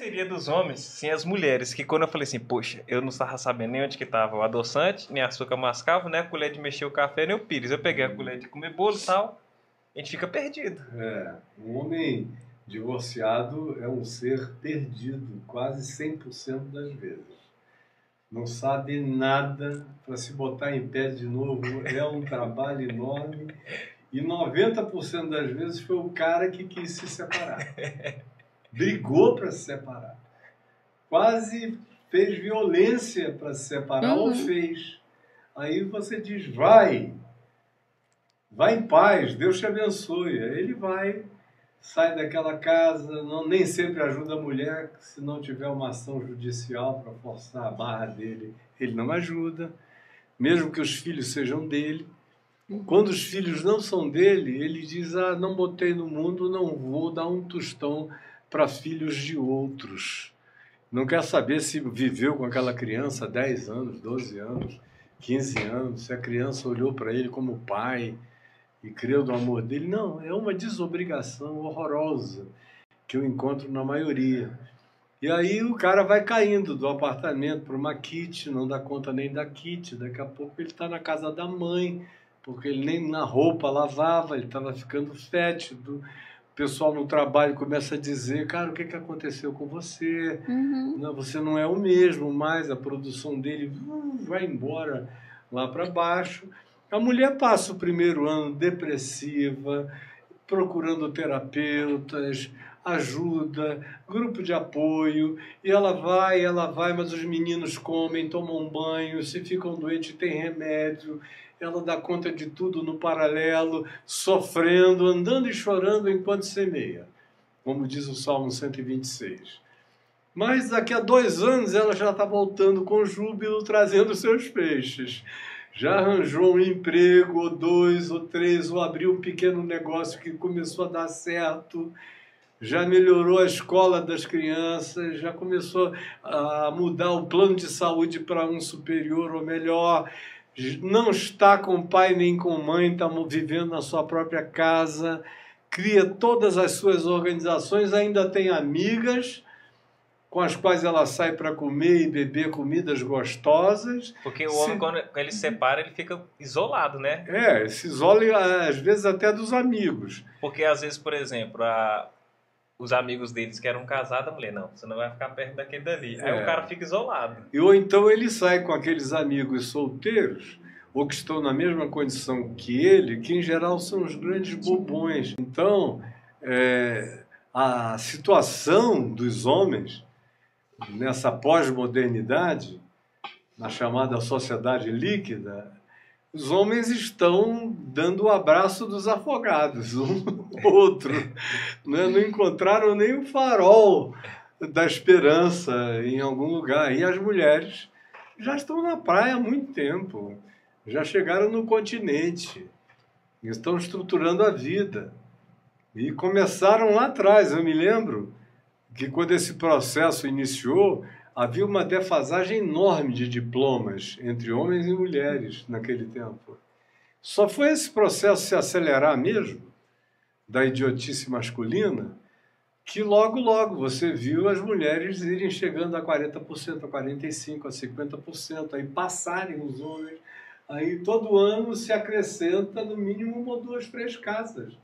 Seria dos homens sem as mulheres, que quando eu falei assim, poxa, eu não estava sabendo nem onde que estava o adoçante, nem açúcar mascavo, nem a colher de mexer o café, nem o pires. Eu peguei a colher de comer bolo e tal, a gente fica perdido. Um homem divorciado é um ser perdido quase 100% das vezes. Não sabe nada, para se botar em pé de novo é um trabalho enorme. E 90% das vezes foi o cara que quis se separar. Brigou para se separar. Quase fez violência para se separar, ou fez. Aí você diz, vai em paz, Deus te abençoe. Aí ele vai, sai daquela casa, nem sempre ajuda a mulher, se não tiver uma ação judicial para forçar a barra dele, ele não ajuda, mesmo que os filhos sejam dele. Quando os filhos não são dele, ele diz, não botei no mundo, não vou dar um tostão para filhos de outros. Não quer saber se viveu com aquela criança 10 anos, 12 anos, 15 anos, se a criança olhou para ele como pai e creu no amor dele. Não, é uma desobrigação horrorosa que eu encontro na maioria. E aí o cara vai caindo do apartamento para uma kit, não dá conta nem da kit, daqui a pouco ele está na casa da mãe, porque ele nem na roupa lavava, ele estava ficando fétido. O pessoal no trabalho começa a dizer, cara, o que aconteceu com você? Não, você não é o mesmo mais, a produção dele vai embora lá para baixo. A mulher passa o primeiro ano depressiva, procurando terapeutas, ajuda, grupo de apoio, e ela vai, mas os meninos comem, tomam banho, se ficam doentes tem remédio, ela dá conta de tudo no paralelo, sofrendo, andando e chorando enquanto semeia, como diz o Salmo 126. Mas daqui a 2 anos ela já está voltando com júbilo, trazendo seus peixes. Já arranjou um emprego, ou 2, ou 3, ou abriu um pequeno negócio que começou a dar certo, já melhorou a escola das crianças, já começou a mudar o plano de saúde para um superior ou melhor, não está com pai nem com mãe, está vivendo na sua própria casa, cria todas as suas organizações, ainda tem amigas com as quais ela sai para comer e beber comidas gostosas. Porque o homem, quando ele se separa, ele fica isolado, né? Se isola, às vezes, até dos amigos. Porque, às vezes, por exemplo, os amigos deles que eram casados, a mulher, não, você não vai ficar perto daquele dali. Aí o cara fica isolado. Ou então ele sai com aqueles amigos solteiros, ou que estão na mesma condição que ele, que em geral são os grandes bobões. Então, a situação dos homens nessa pós-modernidade, na chamada sociedade líquida, os homens estão dando o abraço dos afogados, um outro. Né? Não encontraram nem o farol da esperança em algum lugar. E as mulheres já estão na praia há muito tempo, já chegaram no continente, estão estruturando a vida. E começaram lá atrás, eu me lembro que quando esse processo iniciou, havia uma defasagem enorme de diplomas entre homens e mulheres naquele tempo. Só foi esse processo se acelerar mesmo, da idiotice masculina, que logo você viu as mulheres irem chegando a 40%, a 45%, a 50%, aí passarem os homens. Aí todo ano se acrescenta no mínimo 1 ou 2, 3 casas.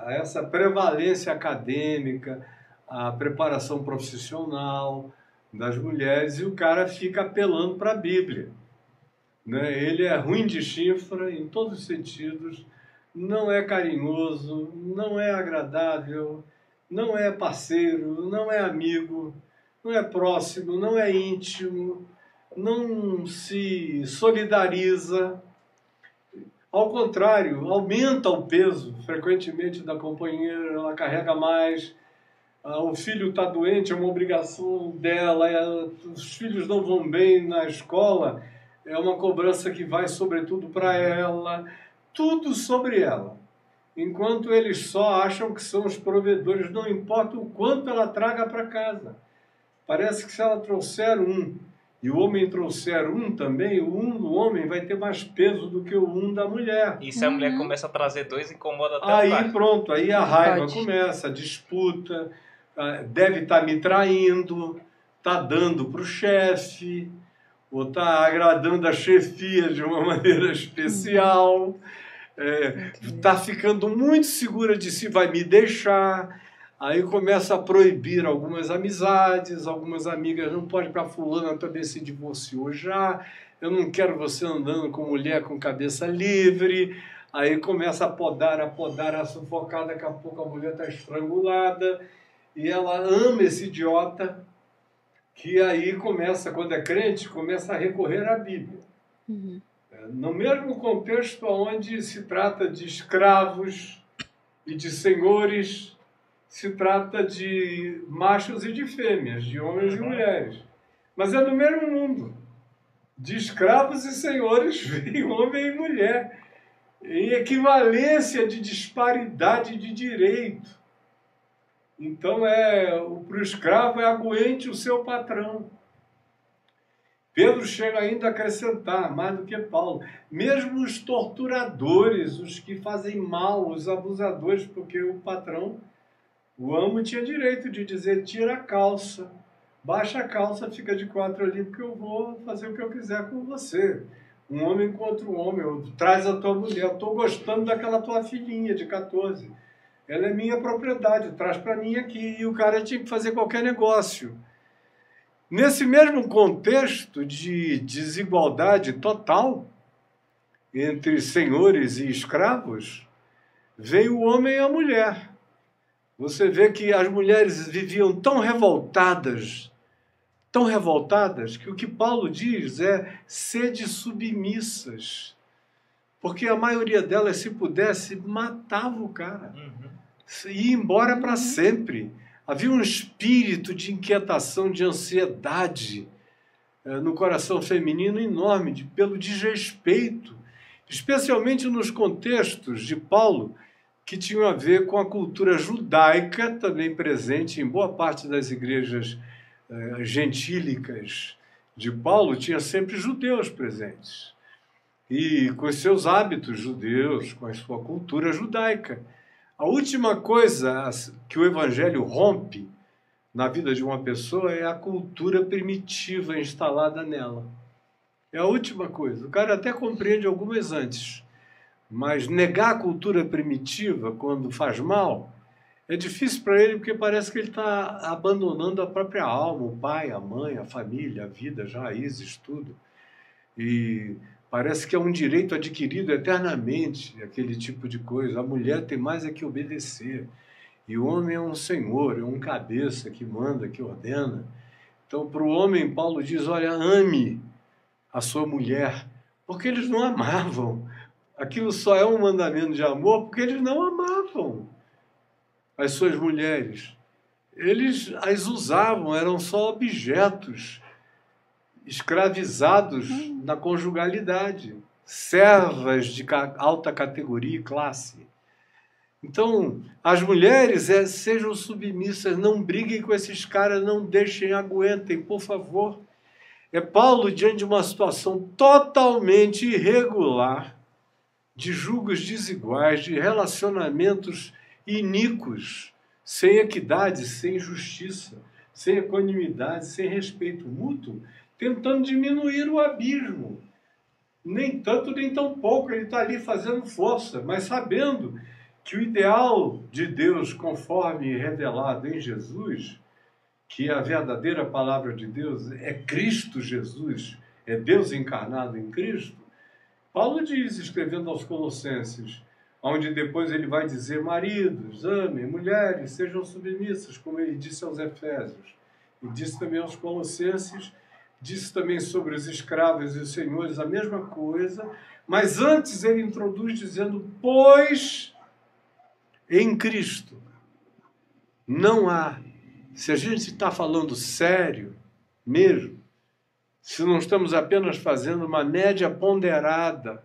Essa prevalência acadêmica, a preparação profissional das mulheres, e o cara fica apelando para a Bíblia. Né? Ele é ruim de chifra em todos os sentidos, não é carinhoso, não é agradável, não é parceiro, não é amigo, não é próximo, não é íntimo, não se solidariza. Ao contrário, aumenta o peso frequentemente da companheira, ela carrega mais. O filho está doente, é uma obrigação dela, os filhos não vão bem na escola, é uma cobrança que vai sobretudo para ela, tudo sobre ela. Enquanto eles só acham que são os provedores, não importa o quanto ela traga para casa. Parece que se ela trouxer um, e o homem trouxer um também, o um do homem vai ter mais peso do que o um da mulher. E se a mulher começa a trazer 2, incomoda até o Aí cara. pronto, aí a raiva começa, a disputa. deve estar me traindo, está dando para o chefe, ou está agradando a chefia de uma maneira especial, está ficando muito segura de si, vai me deixar. Aí começa a proibir algumas amizades, algumas amigas, não pode ir para fulana, também se divorciou já, eu não quero você andando com mulher com cabeça livre. Aí começa a podar, a sufocar, daqui a pouco a mulher está estrangulada, e ela ama esse idiota, que aí começa, quando é crente, começa a recorrer à Bíblia. Uhum. No mesmo contexto onde se trata de escravos e de senhores, se trata de machos e de fêmeas, de homens e mulheres. Mas é no mesmo mundo. De escravos e senhores vem homem e mulher, em equivalência de disparidade de direito. Então, para o escravo é aguente o seu patrão. Pedro chega ainda a acrescentar, mais do que Paulo, mesmo os torturadores, os que fazem mal, os abusadores, porque o patrão, o amo, tinha direito de dizer, tira a calça, baixa a calça, fica de quatro ali, porque eu vou fazer o que eu quiser com você. Um homem com outro homem, traz a tua mulher, eu estou gostando daquela tua filhinha de 14. Ela é minha propriedade, traz para mim aqui. E o cara tinha que fazer qualquer negócio. Nesse mesmo contexto de desigualdade total entre senhores e escravos, veio o homem e a mulher. Você vê que as mulheres viviam tão revoltadas, que o que Paulo diz é sede submissas. Porque a maioria delas, se pudesse, matava o cara. Ia embora para sempre. Havia um espírito de inquietação, de ansiedade no coração feminino enorme, pelo desrespeito, especialmente nos contextos de Paulo, que tinham a ver com a cultura judaica, também presente em boa parte das igrejas gentílicas de Paulo, tinha sempre judeus presentes. E com os seus hábitos judeus, com a sua cultura judaica. A última coisa que o Evangelho rompe na vida de uma pessoa é a cultura primitiva instalada nela. É a última coisa. O cara até compreende algumas antes, mas negar a cultura primitiva quando faz mal é difícil para ele, porque parece que ele está abandonando a própria alma, o pai, a mãe, a família, a vida, as raízes, tudo. E parece que é um direito adquirido eternamente, aquele tipo de coisa. A mulher tem mais é que obedecer. E o homem é um senhor, é um cabeça que manda, que ordena. Então, para o homem, Paulo diz, olha, ame a sua mulher, porque eles não amavam. Aquilo só é um mandamento de amor porque eles não amavam as suas mulheres. Eles as usavam, eram só objetos escravizados na conjugalidade, servas de alta categoria e classe. Então, as mulheres sejam submissas, não briguem com esses caras, não deixem, aguentem, por favor. É Paulo diante de uma situação totalmente irregular, de julgos desiguais, de relacionamentos iníquos, sem equidade, sem justiça, sem equanimidade, sem respeito mútuo, tentando diminuir o abismo. Nem tanto, nem tão pouco, ele está ali fazendo força, mas sabendo que o ideal de Deus, conforme revelado em Jesus, que a verdadeira palavra de Deus é Cristo Jesus, é Deus encarnado em Cristo, Paulo diz, escrevendo aos Colossenses, onde depois ele vai dizer, maridos, amem, mulheres, sejam submissas, como ele disse aos Efésios, e disse também aos Colossenses, disse também sobre os escravos e os senhores a mesma coisa, mas antes ele introduz dizendo, pois em Cristo não há, se a gente está falando sério mesmo, se não estamos apenas fazendo uma média ponderada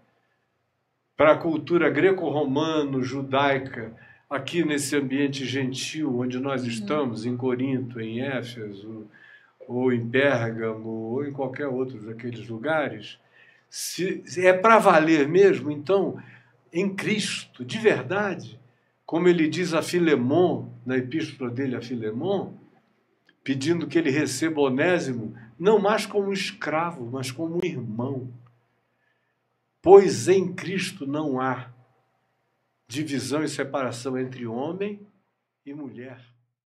para a cultura greco-romano, judaica, aqui nesse ambiente gentil onde nós estamos, em Corinto, em Éfeso, ou em Pérgamo, ou em qualquer outro daqueles lugares, se é para valer mesmo, então, em Cristo, de verdade, como ele diz a Filemon, na epístola dele a Filemon, pedindo que ele receba Onésimo, não mais como escravo, mas como irmão. Pois em Cristo não há divisão e separação entre homem e mulher.